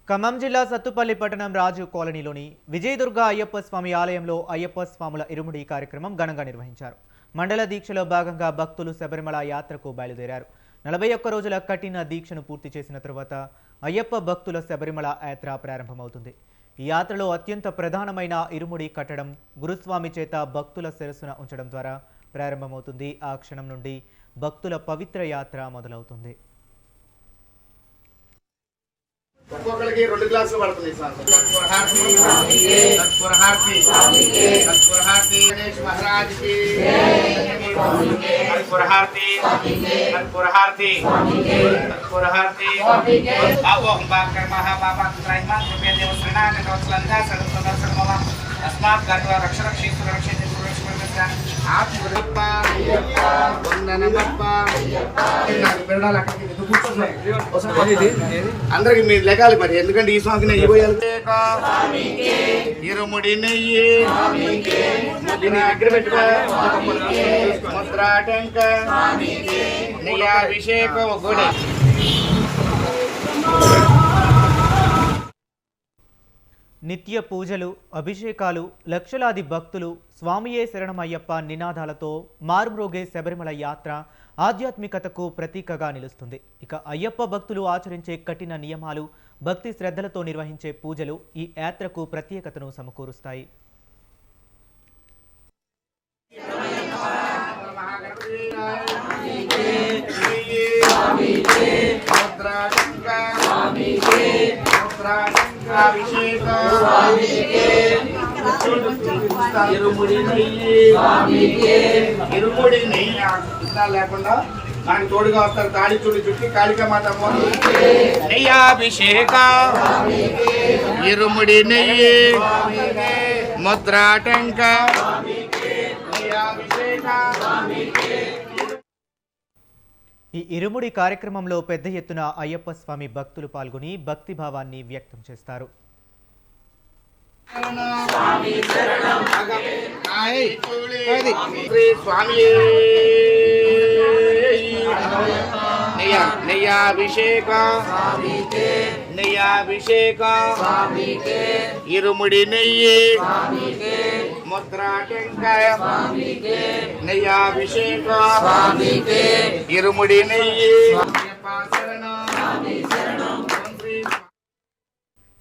ఖమ్మం జిల్లా సత్తుపల్లి పట్టణం రాజు కాలనీలోని విజయదుర్గ అయ్యప్ప స్వామి ఆలయంలో అయ్యప్ప స్వాముల ఇరుముడి కార్యక్రమం ఘనంగా నిర్వహించారు. మండల దీక్షలో భాగంగా భక్తులు శబరిమల యాత్రకు బయలుదేరారు. 41 రోజుల కఠిన దీక్షను పూర్తి చేసిన తరువాత అయ్యప్ప భక్తుల శబరిమల యాత్ర ప్రారంభమవుతుంది. ఈ యాత్రలో అత్యంత ప్రధానమైన ఇరుముడి కట్టడం గురుస్వామి చేత భక్తుల శిరస్సున ఉంచడం ద్వారా ప్రారంభమవుతుంది. ఆ క్షణం నుండి భక్తుల పవిత్ర యాత్ర మొదలవుతుంది. ఒక్కొక్కరికి 2 గ్లాసులు పడుతుంది సార్. గణేష్ మహారాజ్ కి అందరికి మీరు లెగాలి మరి, ఎందుకంటే ఈ స్వామికి నెయ్యి పోయాలి. ఇరుముడి నెయ్యి దగ్గర పెట్టుకో, ముద్రాటంక నెయ్యాభిషేకం గుడి. నిత్య పూజలు, అభిషేకాలు, లక్షలాది భక్తులు స్వామియే శరణమయ్యప్ప నినాదాలతో మారుమ్రోగే శబరిమల యాత్ర ఆధ్యాత్మికతకు ప్రతీకగా నిలుస్తుంది. ఇక అయ్యప్ప భక్తులు ఆచరించే కఠిన నియమాలు, భక్తి శ్రద్ధలతో నిర్వహించే పూజలు ఈ యాత్రకు ప్రత్యేకతను సమకూరుస్తాయి. ఇరుముడి నెయ్యి లేకుండా మనకు తోడుగా వస్తారు. తాడి చుడి చుట్టి కాళికామాత నెయ్యాభిషేక, ఇరుముడి నెయ్యి, ముద్రాటంక నెయ్యాభిషేక. ఈ ఇరుముడి కార్యక్రమంలో పెద్ద ఎత్తున అయ్యప్ప స్వామి భక్తులు పాల్గొని భక్తి భావాన్ని వ్యక్తం చేస్తారు. నెయ్యాభిషేక, నెయ్యాభిషేక, ఇరుముడి నెయ్యి, ముద్రాటంకాయ నెయ్యాభిషేక, ఇరుముడి నెయ్యి.